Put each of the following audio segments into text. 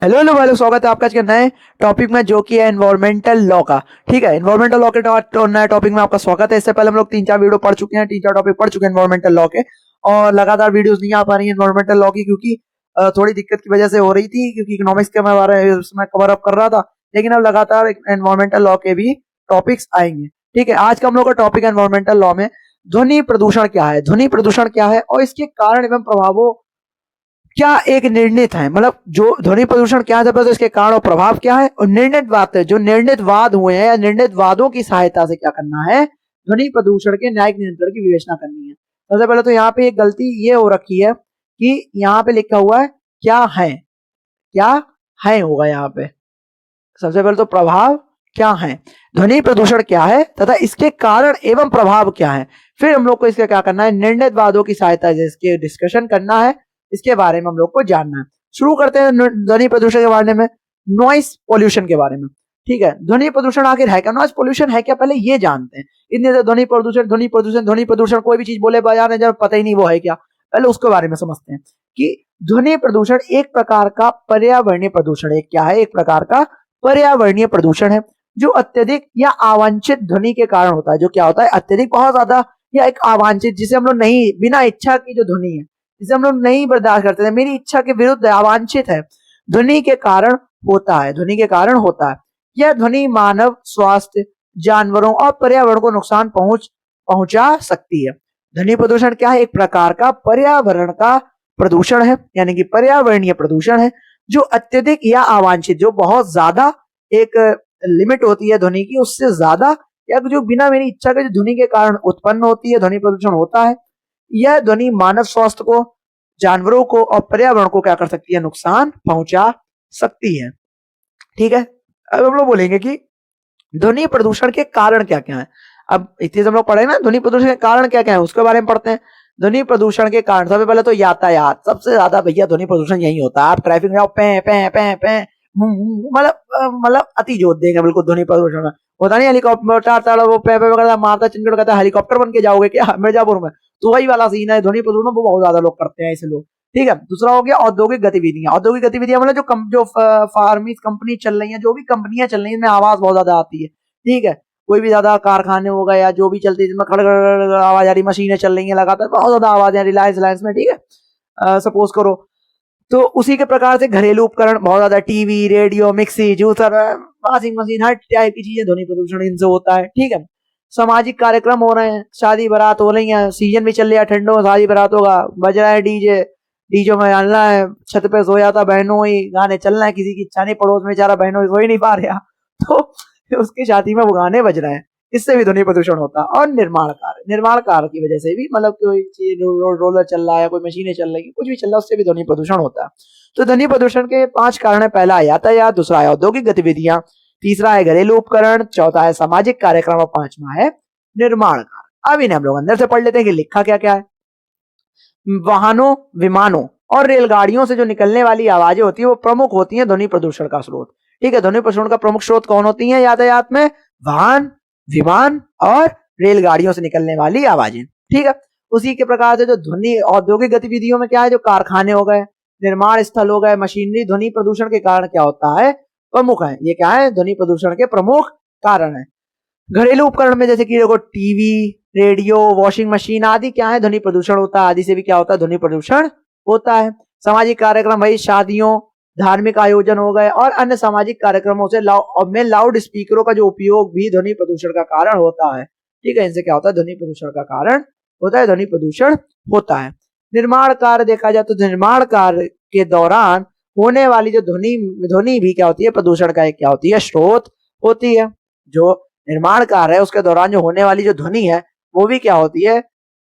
Hello hello भाई लोग, स्वागत है आपका आज के नए टॉपिक में जो कि है एनवायरमेंटल लॉ का। ठीक है, एनवायरमेंटल लॉ के नए टॉपिक में आपका स्वागत है। इससे पहले हम लोग 3-4 वीडियो पढ़ चुके हैं, 3-4 टॉपिक पढ़ चुके हैं एनवायरमेंटल लॉ के। और लगातार वीडियोस नहीं आ पा रही है एनवायरमेंटल लॉ की, क्योंकि थोड़ी दिक्कत की वजह से हो रही थी, क्योंकि इकोनॉमिक्स के मैं बारे में उसमें कवर अप कर रहा था। लेकिन अब लगातार एनवायरमेंटल लॉ के भी टॉपिक्स आएंगे। ठीक है, आज का हम लोग का टॉपिक एनवायरमेंटल लॉ में ध्वनि प्रदूषण क्या है, ध्वनि प्रदूषण क्या है और इसके कारण एवं प्रभावों क्या एक निर्णित है। मतलब जो ध्वनि प्रदूषण क्या है, तो इसके कारण और प्रभाव क्या है, और निर्णित बात है, जो निर्णित वाद हुए हैं या निर्णित वादों की सहायता से क्या करना है, ध्वनि प्रदूषण के न्यायिक नियंत्रण की विवेचना करनी है। सबसे पहले तो यहाँ पे एक गलती ये हो रखी है कि यहाँ पे लिखा हुआ है क्या है होगा यहाँ पे। सबसे पहले तो प्रभाव क्या है, ध्वनि प्रदूषण क्या है तथा इसके कारण एवं प्रभाव क्या है। फिर हम लोग को इसका क्या करना है, निर्णित वादों की सहायता से इसके डिस्कशन करना है, इसके बारे में हम लोग को जानना है। शुरू करते हैं ध्वनि प्रदूषण के बारे में, नॉइस पोल्यूशन के बारे में। ठीक है, ध्वनि प्रदूषण आखिर है क्या, नॉइस पोल्यूशन है क्या, पहले ये जानते हैं। इतने से ध्वनि प्रदूषण ध्वनि प्रदूषण ध्वनि प्रदूषण कोई भी चीज बोले बजाने जब पता ही नहीं वो है क्या, पहले उसके बारे में समझते हैं कि ध्वनि प्रदूषण एक प्रकार का पर्यावरणीय प्रदूषण है। क्या है, एक प्रकार का पर्यावरणीय प्रदूषण है जो अत्यधिक या अवांछित ध्वनि के कारण होता है। जो क्या होता है, अत्यधिक बहुत ज्यादा या एक अवांछित, जिसे हम लोग नहीं, बिना इच्छा की जो ध्वनि है जिसे हम लोग नहीं बर्दाश्त करते थे, मेरी इच्छा के विरुद्ध है, अवांछित है, ध्वनि के कारण होता है, ध्वनि के कारण होता है। यह ध्वनि मानव स्वास्थ्य, जानवरों और पर्यावरण को नुकसान पहुंचा सकती है। ध्वनि प्रदूषण क्या है, एक प्रकार का पर्यावरण का प्रदूषण है, यानी कि पर्यावरणीय प्रदूषण है जो अत्यधिक या अवांछित, जो बहुत ज्यादा एक लिमिट होती है ध्वनि की, उससे ज्यादा या जो बिना मेरी इच्छा के जो ध्वनि के कारण उत्पन्न होती है, ध्वनि प्रदूषण होता है। यह ध्वनि मानव स्वास्थ्य को, जानवरों को और पर्यावरण को क्या कर सकती है, नुकसान पहुंचा सकती है। ठीक है, अब हम लोग बोलेंगे कि ध्वनि प्रदूषण के कारण क्या क्या है। अब इतने हम लोग पढ़े ना, ध्वनि प्रदूषण के कारण क्या क्या है उसके बारे में पढ़ते हैं। ध्वनि प्रदूषण के कारण सबसे पहले तो यातायात, सबसे ज्यादा भैया ध्वनि प्रदूषण यही होता है। आप ट्रैफिक में जाओ, पे पे पे पे मतलब अति जोत देंगे बिल्कुल ध्वनि प्रदूषण में। होता नहीं हेलीकॉप्टर वो पे करता मारता चिंगड़ करता, हेलीकॉप्टर बन के जाओगे क्या मिर्जापुर में, तो वही वाला सीन है। ध्वनि प्रदूषण वो बहुत ज्यादा लोग करते हैं ऐसे लोग। ठीक है, दूसरा हो गया औद्योगिक गतिविधियां। औद्योगिक गतिविधियां मतलब जो फार्मी कंपनी चल रही है, जो भी कंपनियां चल रही है, इनमें आवाज बहुत ज्यादा आती है। ठीक है, कोई भी ज्यादा कारखाने हो गए या जो भी चलती है जिसमें खड़ आवाज आ रही, मशीनें चल रही है लगातार, बहुत ज्यादा आवाज है, रिलायंस में। ठीक है, सपोज करो, तो उसी के प्रकार से घरेलू उपकरण बहुत ज्यादा, TV, radio, mixie, juicer, washing machine, हर टाइप की चीजें ध्वनि प्रदूषण इनसे होता है। ठीक है, सामाजिक कार्यक्रम हो रहे हैं, शादी बारात हो रही है, सीजन भी चल रहा है, ठंडों में शादी बारात होगा, बज रहा है डीजे, डीजे में हलना है, छत पे सो जाता बहनों ही, गाने चलना है, किसी की इच्छा नहीं, पड़ोस में बेचारा बहनों सो ही नहीं पा रहा, तो उसकी शादी में वो गाने बज रहे हैं, इससे भी ध्वनि प्रदूषण होता है। और निर्माण कार्य की वजह से भी, मतलब कोई चीज रोलर चल रहा है, कोई मशीनें चल रही है, कुछ भी चल रहा है, उससे भी ध्वनि प्रदूषण होता है। तो ध्वनि प्रदूषण के 5 कारण है। पहला है यातायात, दूसरा है औद्योगिक गतिविधियां, तीसरा है घरेलू उपकरण, चौथा है सामाजिक कार्यक्रम और पांचवा है निर्माण कार्य। अब इन्हें हम लोग अंदर से पढ़ लेते हैं कि लिखा क्या क्या है। वाहनों, विमानों और रेलगाड़ियों से जो निकलने वाली आवाजें होती है वो प्रमुख होती है ध्वनि प्रदूषण का स्रोत। ठीक है, ध्वनि प्रदूषण का प्रमुख स्रोत कौन होती है यातायात में, वाहन, विमान और रेलगाड़ियों से निकलने वाली आवाजें। ठीक है, उसी के प्रकार से जो ध्वनि औद्योगिक गतिविधियों में क्या है, जो कारखाने हो गए, निर्माण स्थल हो गए, मशीनरी, ध्वनि प्रदूषण के कारण क्या होता है, प्रमुख है। ये क्या है, ध्वनि प्रदूषण के प्रमुख कारण है। घरेलू उपकरण में जैसे कि देखो टीवी, रेडियो, वॉशिंग मशीन आदि क्या है, ध्वनि प्रदूषण होता है, आदि से भी क्या होता है, ध्वनि प्रदूषण होता है। सामाजिक कार्यक्रम भाई शादियों, धार्मिक आयोजन हो गए और अन्य सामाजिक कार्यक्रमों से लाउड स्पीकरों का जो उपयोग भी ध्वनि प्रदूषण का कारण होता है। ठीक है, इनसे क्या होता है, ध्वनि प्रदूषण का कारण होता है, ध्वनि प्रदूषण होता है। निर्माण कार्य देखा जाए तो निर्माण कार्य के दौरान होने वाली जो ध्वनि ध्वनि भी क्या होती है, प्रदूषण का एक क्या होती है, स्रोत होती है। जो निर्माण कार्य है उसके दौरान जो होने वाली जो ध्वनि है वो भी क्या होती है,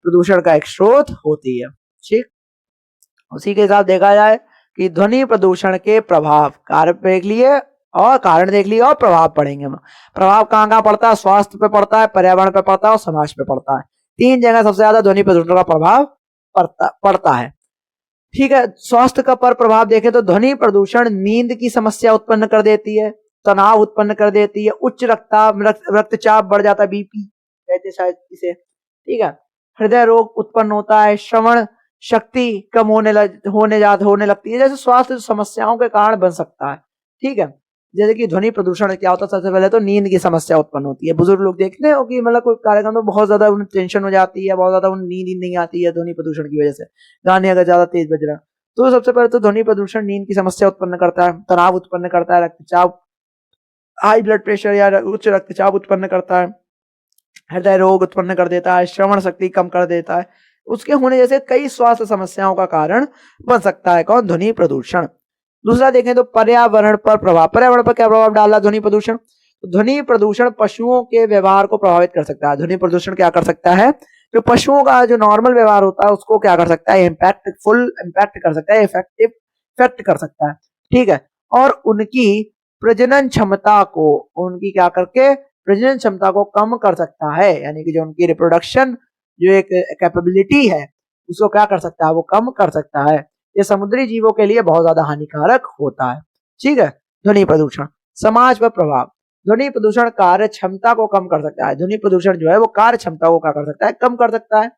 प्रदूषण का एक स्रोत होती है। ठीक, उसी के साथ देखा जाए कि ध्वनि प्रदूषण के प्रभाव, कार्य देख लिए और कारण देख लिए और प्रभाव पढ़ेंगे। प्रभाव कहाँ कहाँ पड़ता है, स्वास्थ्य पे पड़ता है, पर्यावरण पे पड़ता है और समाज पे पड़ता है। 3 जगह सबसे ज्यादा ध्वनि प्रदूषण का प्रभाव पड़ता है। ठीक है, स्वास्थ्य का पर प्रभाव देखें तो ध्वनि प्रदूषण नींद की समस्या उत्पन्न कर देती है, तनाव उत्पन्न कर देती है, उच्च रक्तचाप बढ़ जाता है, बीपी कहते शायद इसे। ठीक है, हृदय रोग उत्पन्न होता है, श्रवण शक्ति कम होने लगती है, जैसे स्वास्थ्य समस्याओं के कारण बन सकता है। ठीक है, जैसे कि ध्वनि प्रदूषण क्या होता है, सबसे पहले तो नींद की समस्या उत्पन्न होती है। बुजुर्ग लोग देखते हो कि मतलब कोई कार्यक्रम में बहुत ज्यादा उन्हें टेंशन हो जाती है, बहुत ज्यादा उन्हें नींद नहीं आती है ध्वनि प्रदूषण की वजह से, गाने अगर ज्यादा तेज बज रहा है। तो सबसे पहले तो ध्वनि प्रदूषण नींद की समस्या उत्पन्न करता है, तनाव उत्पन्न करता है, रक्तचाप, हाई ब्लड प्रेशर या उच्च रक्तचाप उत्पन्न करता है, हृदय रोग उत्पन्न कर देता है, श्रवण शक्ति कम कर देता है। उसके होने जैसे कई स्वास्थ्य समस्याओं का कारण बन सकता है कौन, ध्वनि प्रदूषण। दूसरा देखें तो पर्यावरण पर प्रभाव। पर्यावरण पर क्या प्रभाव डाला ध्वनि प्रदूषण, तो ध्वनि प्रदूषण पशुओं के व्यवहार को प्रभावित कर सकता है। ध्वनि प्रदूषण क्या कर सकता है, जो पशुओं का जो नॉर्मल व्यवहार होता है उसको क्या कर सकता है, इम्पैक्ट कर सकता है, इफेक्ट कर सकता है। ठीक है, और उनकी प्रजनन क्षमता को, उनकी क्या करके प्रजनन क्षमता को कम कर सकता है, यानी कि जो उनकी रिप्रोडक्शन जो एक कैपेबिलिटी है उसको क्या कर सकता है, वो कम कर सकता है। ये समुद्री जीवों के लिए बहुत ज्यादा हानिकारक होता है। ठीक है, ध्वनि प्रदूषण। समाज पर प्रभाव। ध्वनि प्रदूषण कार्य क्षमता को कम कर सकता है। ध्वनि प्रदूषण जो है वो कार्य क्षमता को क्या कर सकता है, कम कर सकता है।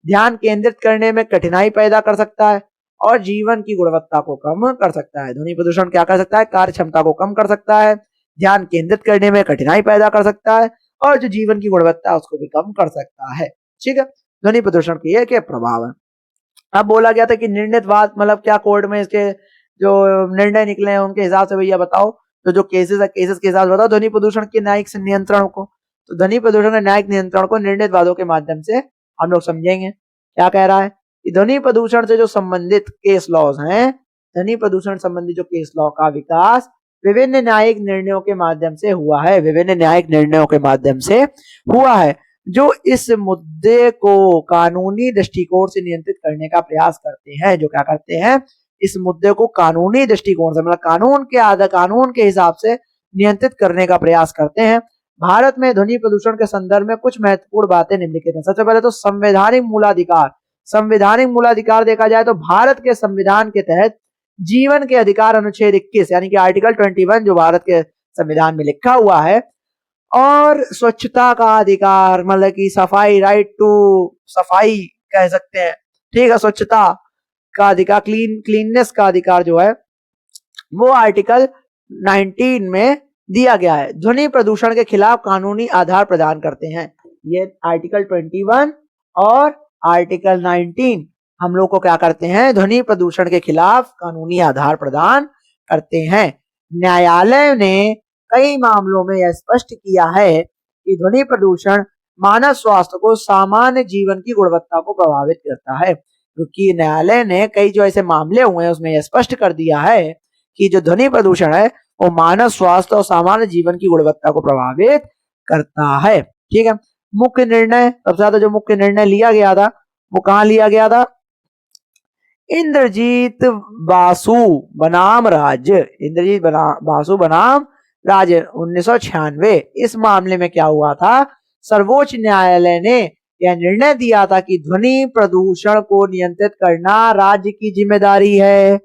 ध्यान केंद्रित करने में कठिनाई पैदा कर सकता है और जीवन की गुणवत्ता को कम कर सकता है। ध्वनि प्रदूषण क्या कर सकता है, कार्य क्षमता को कम कर सकता है, ध्यान केंद्रित करने में कठिनाई पैदा कर सकता है और जो जीवन की गुणवत्ता है उसको भी कम कर सकता है। ठीक है, ध्वनि प्रदूषण के ये क्या प्रभाव है। अब बोला गया था कि निर्णितवाद, मतलब क्या कोर्ट में इसके जो निर्णय निकले हैं उनके हिसाब से भैया बताओ, तो जो केसेस है केसेस के हिसाब से बताओ ध्वनि प्रदूषण के न्यायिक नियंत्रण को। तो ध्वनि प्रदूषण के न्यायिक नियंत्रण को निर्णित वादों के माध्यम से हम लोग समझेंगे। क्या कह रहा है कि ध्वनि प्रदूषण से जो संबंधित केस लॉज हैं, ध्वनि प्रदूषण संबंधी जो केस लॉ का विकास विभिन्न न्यायिक निर्णयों के माध्यम से हुआ है, विभिन्न न्यायिक निर्णयों के माध्यम से हुआ है, जो इस मुद्दे को कानूनी दृष्टिकोण से नियंत्रित करने का प्रयास करते हैं। जो क्या करते हैं, इस मुद्दे को कानूनी दृष्टिकोण से, मतलब कानून के हिसाब से नियंत्रित करने का प्रयास करते हैं। भारत में ध्वनि प्रदूषण के संदर्भ में कुछ महत्वपूर्ण बातें निम्नलिखित हैं। सबसे पहले तो संवैधानिक मूलाधिकार। संवैधानिक मूलाधिकार देखा जाए तो भारत के संविधान के तहत जीवन के अधिकार अनुच्छेद 21 यानी कि आर्टिकल 21 जो भारत के संविधान में लिखा हुआ है, और स्वच्छता का अधिकार, मतलब कि सफाई, राइट टू सफाई कह सकते हैं। ठीक है, स्वच्छता का अधिकार, क्लीननेस का अधिकार जो है वो आर्टिकल 19 में दिया गया है। ध्वनि प्रदूषण के खिलाफ कानूनी आधार प्रदान करते हैं। ये आर्टिकल 21 और आर्टिकल 19 हम लोग को क्या करते हैं, ध्वनि प्रदूषण के खिलाफ कानूनी आधार प्रदान करते हैं। न्यायालय ने कई मामलों में यह स्पष्ट किया है कि ध्वनि प्रदूषण मानव स्वास्थ्य को, सामान्य जीवन की गुणवत्ता को प्रभावित करता है, क्योंकि न्यायालय ने कई जो ऐसे मामले हुए हैं उसमें यह स्पष्ट कर दिया है कि जो ध्वनि प्रदूषण है वो मानव स्वास्थ्य और सामान्य जीवन की गुणवत्ता को प्रभावित करता है। ठीक है, मुख्य निर्णय, सबसे ज्यादा जो मुख्य निर्णय लिया गया था वो कहां लिया गया था, इंद्रजीत बासु बनाम राज्य, बासु बनाम राज्य 1996। इस मामले में क्या हुआ था, सर्वोच्च न्यायालय ने यह निर्णय दिया था कि ध्वनि प्रदूषण को नियंत्रित करना राज्य की जिम्मेदारी है।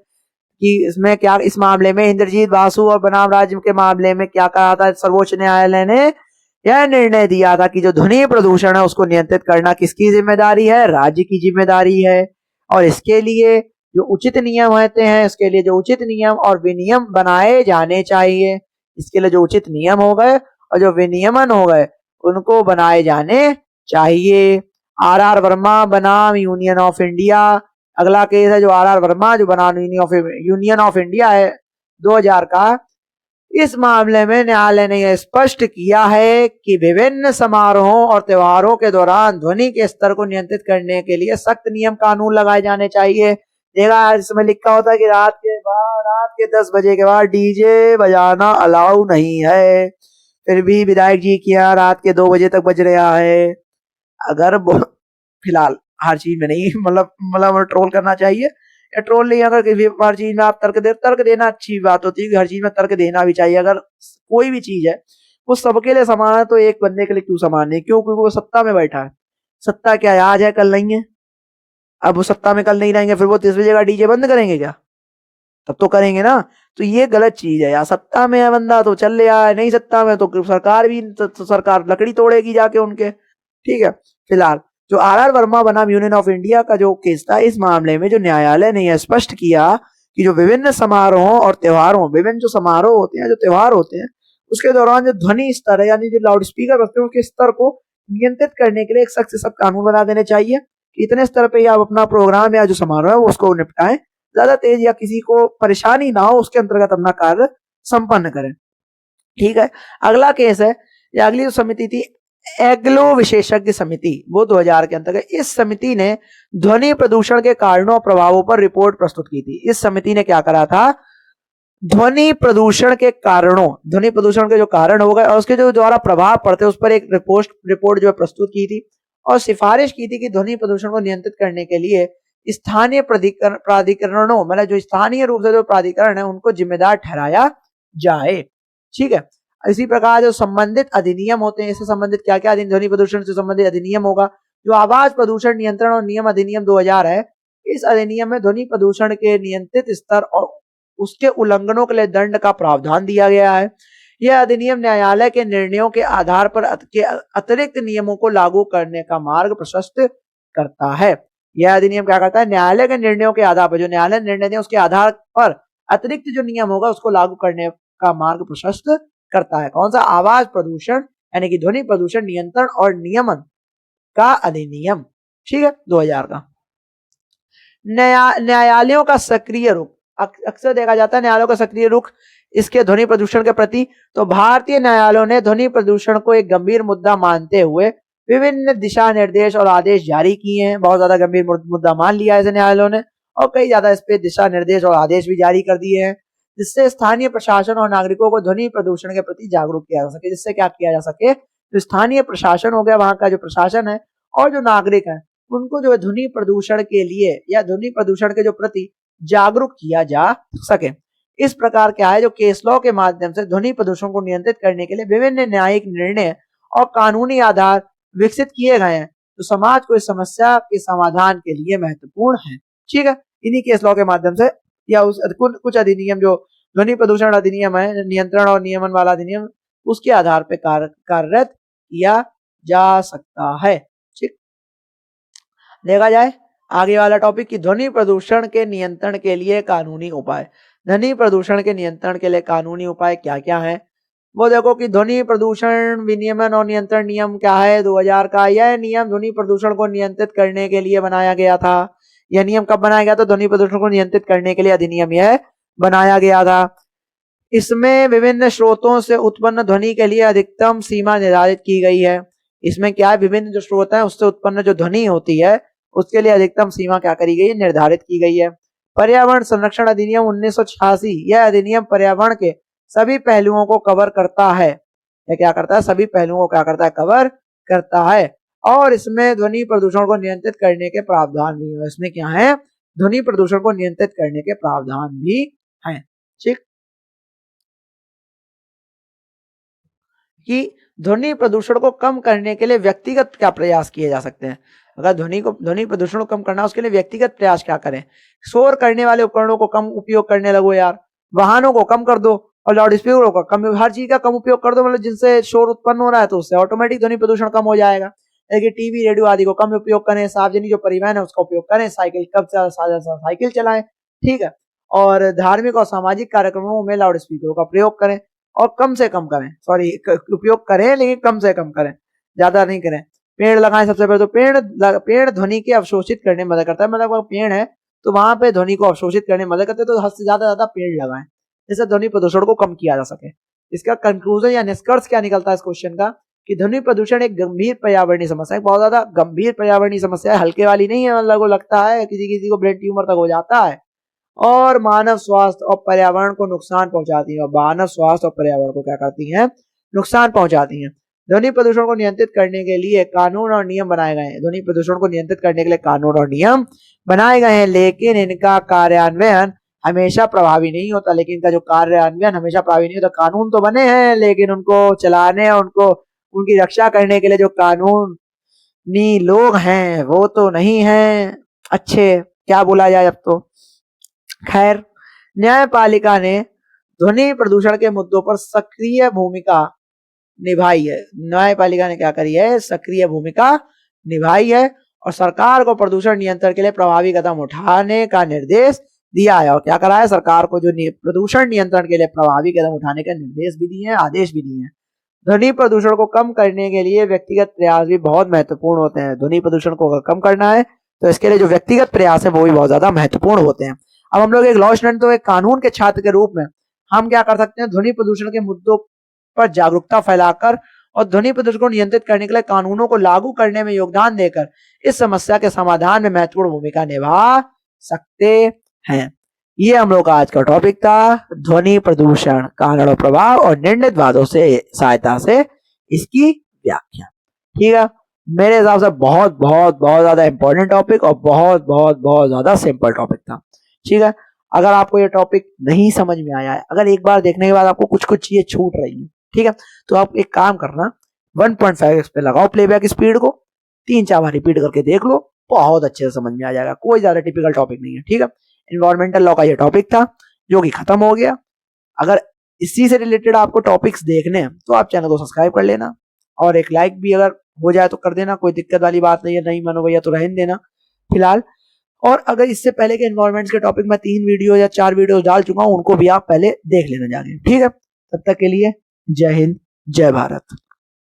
कि इसमें क्या, इस मामले में इंद्रजीत बासु और बनाम राज्य के मामले में क्या कहा था, सर्वोच्च न्यायालय ने यह निर्णय दिया था कि जो ध्वनि प्रदूषण है उसको नियंत्रित करना किसकी जिम्मेदारी है, राज्य की जिम्मेदारी है। और इसके लिए जो उचित नियम होते हैं, इसके लिए जो उचित नियम और विनियम बनाए जाने चाहिए, इसके लिए जो उचित नियम हो गए और जो विनियमन हो गए उनको बनाए जाने चाहिए। आर वर्मा बनाम यूनियन ऑफ इंडिया, अगला केस है जो आर वर्मा जो बनाम यूनियन ऑफ इंडिया है 2000 का। इस मामले में न्यायालय ने यह स्पष्ट किया है कि विभिन्न समारोहों और त्योहारों के दौरान ध्वनि के स्तर को नियंत्रित करने के लिए सख्त नियम कानून लगाए जाने चाहिए। देखा, इसमें लिखा होता है कि रात के 10 बजे के बाद डीजे बजाना अलाउ नहीं है, फिर भी विधायक जी के यहाँ रात के 2 बजे तक बज रहा है। अगर फिलहाल हर चीज में नहीं, मतलब ट्रोल करना चाहिए, ट्रोल नहीं, अगर किसी हर चीज में आप तर्क देना अच्छी बात होती है कि हर चीज में तर्क देना भी चाहिए। अगर कोई भी चीज है वो सबके लिए समान है तो एक बंदे के लिए क्यों समान नहीं, क्यों, क्योंकि वो सत्ता में बैठा है। सत्ता क्या है, आज है कल नहीं है। अब वो सत्ता में कल नहीं रहेंगे, फिर वो 30 बजे का डीजे बंद करेंगे क्या, तब तो करेंगे ना। तो ये गलत चीज है यार, सत्ता में है बंदा तो चल रहा है, नहीं सत्ता में तो सरकार भी, तो सरकार लकड़ी तोड़ेगी जाके उनके। ठीक है, फिलहाल जो आर वर्मा बनाम यूनियन ऑफ इंडिया का जो केस था, इस मामले में जो न्यायालय ने यह स्पष्ट किया कि जो विभिन्न समारोहों और त्योहारों, विभिन्न जो समारोह होते हैं, जो त्योहार होते हैं, उसके दौरान जो ध्वनि स्तर है यानी जो लाउड स्पीकर बजते हैं उसके स्तर को नियंत्रित करने के लिए एक सख्त से सख्त कानून बना देने चाहिए कि इतने स्तर पे ही आप अपना प्रोग्राम या जो समारोह है उसको निपटाएं, ज्यादा तेज या किसी को परेशानी ना हो उसके अंतर्गत अपना कार्य संपन्न करें। ठीक है, अगला केस है, या अगली जो समिति थी एग्लो विशेषज्ञ समिति, वो 2000 के अंतर्गत। इस समिति ने ध्वनि प्रदूषण के कारणों और प्रभावों पर रिपोर्ट प्रस्तुत की थी। इस समिति ने क्या करा था, ध्वनि प्रदूषण के कारणों, ध्वनि प्रदूषण के जो कारण हो गए और उसके जो द्वारा प्रभाव पड़ते उस पर एक रिपोर्ट जो है प्रस्तुत की थी और सिफारिश की थी कि ध्वनि प्रदूषण को नियंत्रित करने के लिए स्थानीय प्राधिकरणों, मतलब जो स्थानीय रूप से जो प्राधिकरण है उनको जिम्मेदार ठहराया जाए। ठीक है, इसी प्रकार जो संबंधित अधिनियम होते हैं, इससे संबंधित क्या क्या ध्वनि प्रदूषण से संबंधित अधिनियम होगा, जो आवाज प्रदूषण नियंत्रण और नियम अधिनियम 2000 है, इस अधिनियम में ध्वनि प्रदूषण के नियंत्रित स्तर और उसके उल्लंघनों के लिए दंड का प्रावधान दिया गया है। यह अधिनियम न्यायालय के निर्णयों के आधार पर अतिरिक्त नियमों को लागू करने का मार्ग प्रशस्त करता है। यह अधिनियम क्या करता है, न्यायालय के निर्णयों के आधार पर, जो न्यायालय निर्णय दे उसके आधार पर अतिरिक्त जो नियम होगा उसको लागू करने का मार्ग प्रशस्त करता है। कौन सा, आवाज प्रदूषण यानी कि ध्वनि प्रदूषण नियंत्रण और नियमन का अधिनियम। ठीक है, 2000 का। न्यायालयों का सक्रिय रुख, अक्सर देखा जाता है न्यायालयों का सक्रिय रुख इसके ध्वनि प्रदूषण के प्रति। तो भारतीय न्यायालयों ने ध्वनि प्रदूषण को एक गंभीर मुद्दा मानते हुए विभिन्न दिशा निर्देश और आदेश जारी किए हैं। बहुत ज्यादा गंभीर मुद्दा मान लिया है न्यायालयों ने और कई ज्यादा इस पे दिशा निर्देश और आदेश भी जारी कर दिए हैं, जिससे स्थानीय प्रशासन और नागरिकों को ध्वनि प्रदूषण के प्रति जागरूक किया जा सके। जिससे क्या किया जा सके, जो स्थानीय प्रशासन हो गया, वहां का जो प्रशासन है और जो नागरिक है उनको जो ध्वनि प्रदूषण के लिए या ध्वनि प्रदूषण के जो प्रति जागरूक किया जा सके। इस प्रकार क्या है, जो केस लॉ के माध्यम से ध्वनि प्रदूषण को नियंत्रित करने के लिए विभिन्न न्यायिक निर्णय और कानूनी आधार विकसित किए गए हैं, तो समाज को इस समस्या के समाधान के लिए महत्वपूर्ण है। ठीक है, इन्हीं केस लॉ के माध्यम से या उस कुछ अधिनियम, जो ध्वनि प्रदूषण अधिनियम है, नियंत्रण और नियमन वाला अधिनियम, उसके आधार पर कार्यरत किया जा सकता है। ठीक, देखा जाए आगे वाला टॉपिक की ध्वनि प्रदूषण के नियंत्रण के लिए कानूनी उपाय। ध्वनि प्रदूषण के नियंत्रण के लिए कानूनी उपाय क्या क्या है, वो देखो कि ध्वनि प्रदूषण विनियमन और नियंत्रण नियम क्या है 2000 का। यह नियम ध्वनि प्रदूषण को नियंत्रित करने के लिए बनाया गया था। यह नियम कब बनाया गया था, ध्वनि प्रदूषण को नियंत्रित करने के लिए अधिनियम यह बनाया गया था। इसमें विभिन्न स्रोतों से उत्पन्न ध्वनि के लिए अधिकतम सीमा निर्धारित की गई है। इसमें क्या है, विभिन्न जो स्रोत है उससे उत्पन्न जो ध्वनि होती है उसके लिए अधिकतम सीमा क्या करी गई है, निर्धारित की गई है। पर्यावरण संरक्षण अधिनियम 1986, यह अधिनियम पर्यावरण के सभी पहलुओं को कवर करता है। यह क्या करता है, सभी पहलुओं को क्या करता है, कवर करता है। और इसमें ध्वनि प्रदूषण को नियंत्रित करने के प्रावधान भी है। इसमें क्या है, ध्वनि प्रदूषण को नियंत्रित करने के प्रावधान भी हैं। ठीक, कि ध्वनि प्रदूषण को कम करने के लिए व्यक्तिगत क्या प्रयास किए जा सकते हैं। अगर ध्वनि प्रदूषण को कम करना उसके लिए व्यक्तिगत प्रयास क्या करें, शोर करने वाले उपकरणों को कम उपयोग करने लगो यार, वाहनों को कम कर दो और लाउड स्पीकरों का कम, हर चीज का कम उपयोग कर दो, मतलब जिनसे शोर उत्पन्न हो रहा है तो उससे ऑटोमेटिक ध्वनि प्रदूषण कम हो जाएगा। लेकिन टीवी रेडियो आदि को कम उपयोग करें, सार्वजनिक जो परिवहन है उसका उपयोग करें, साइकिल कब से साइकिल चलाएं। ठीक है, और धार्मिक और सामाजिक कार्यक्रमों में लाउड स्पीकरों का प्रयोग करें और कम से कम करें, सॉरी उपयोग करें लेकिन कम से कम करें, ज्यादा नहीं करें। पेड़ लगाएं सबसे पहले, तो पेड़ ध्वनि के अवशोषित करने में मदद करता है। मतलब पेड़ है तो वहां पे ध्वनि को अवशोषित करने में मदद करते हैं, तो हद से ज्यादा पेड़ लगाएं जिससे ध्वनि प्रदूषण को कम किया जा सके। इसका कंक्लूजन या निष्कर्ष क्या निकलता है इस क्वेश्चन का, कि ध्वनि प्रदूषण एक गंभीर पर्यावरणीय समस्या है, बहुत ज्यादा गंभीर पर्यावरणीय समस्या है, हल्के वाली नहीं है। मतलब लगता है किसी किसी को ब्रेन ट्यूमर तक हो जाता है और मानव स्वास्थ्य और पर्यावरण को नुकसान पहुंचाती है। मानव स्वास्थ्य और पर्यावरण को क्या करती है, नुकसान पहुंचाती है। ध्वनि प्रदूषण को नियंत्रित करने के लिए कानून और नियम बनाए गए हैं। ध्वनि प्रदूषण को नियंत्रित करने के लिए कानून और नियम बनाए गए हैं, लेकिन इनका कार्यान्वयन हमेशा प्रभावी नहीं होता। लेकिन इनका जो कार्यान्वयन हमेशा प्रभावी नहीं होता। कानून तो बने हैं लेकिन उनको चलाने और उनको उनकी रक्षा करने के लिए जो कानूनी लोग हैं वो तो नहीं है अच्छे, क्या बोला जाए अब तो। खैर, न्यायपालिका ने ध्वनि प्रदूषण के मुद्दों पर सक्रिय भूमिका निभाई है। न्यायपालिका ने क्या करी है, सक्रिय भूमिका निभाई है और सरकार को प्रदूषण नियंत्रण के लिए प्रभावी कदम उठाने का निर्देश दिया है। और क्या करा है, सरकार को जो प्रदूषण नियंत्रण के लिए प्रभावी कदम उठाने का निर्देश भी दिए हैं, आदेश भी दिए हैं। ध्वनि प्रदूषण को कम करने के लिए व्यक्तिगत प्रयास भी बहुत महत्वपूर्ण होते हैं। ध्वनि प्रदूषण को अगर कम करना है तो इसके लिए जो व्यक्तिगत प्रयास है वो भी बहुत ज्यादा महत्वपूर्ण होते हैं। अब हम लोग एक लॉ स्टूडेंट, तो एक कानून के छात्र के रूप में हम क्या कर सकते हैं, ध्वनि प्रदूषण के मुद्दों पर जागरूकता फैलाकर और ध्वनि प्रदूषण को नियंत्रित करने के लिए कानूनों को लागू करने में योगदान देकर इस समस्या के समाधान में महत्वपूर्ण भूमिका निभा सकते हैं। ये हम लोग का आज का टॉपिक था, ध्वनि प्रदूषण, कारण और प्रभाव और निर्णित वादों से सहायता से इसकी व्याख्या। ठीक है, मेरे हिसाब से बहुत बहुत बहुत ज्यादा इंपॉर्टेंट टॉपिक और बहुत बहुत बहुत ज्यादा सिंपल टॉपिक था। ठीक है, अगर आपको ये टॉपिक नहीं समझ में आया है, अगर एक बार देखने के बाद आपको कुछ कुछ चीजें छूट रही है, ठीक है, तो आप एक काम करना, 1.5x पे लगाओ प्लेबैक स्पीड को, 3-4 बार रिपीट करके देख लो, बहुत अच्छे से समझ में आ जाएगा। कोई ज्यादा टिपिकल टॉपिक नहीं है। ठीक है, एनवायरमेंटल लॉ का ये टॉपिक था जो कि खत्म हो गया। अगर इसी से रिलेटेड आपको टॉपिक्स देखने हैं तो आप चैनल को सब्सक्राइब कर लेना और एक लाइक भी अगर हो जाए तो कर देना, कोई दिक्कत वाली बात नहीं है। नहीं मानो भैया तो रहने देना फिलहाल। और अगर इससे पहले के एनवायरमेंट के टॉपिक में 3 वीडियो या 4 वीडियो डाल चुका हूं, उनको भी आप पहले देख लेना जाके। ठीक है, तब तक के लिए जय हिंद, जय भारत।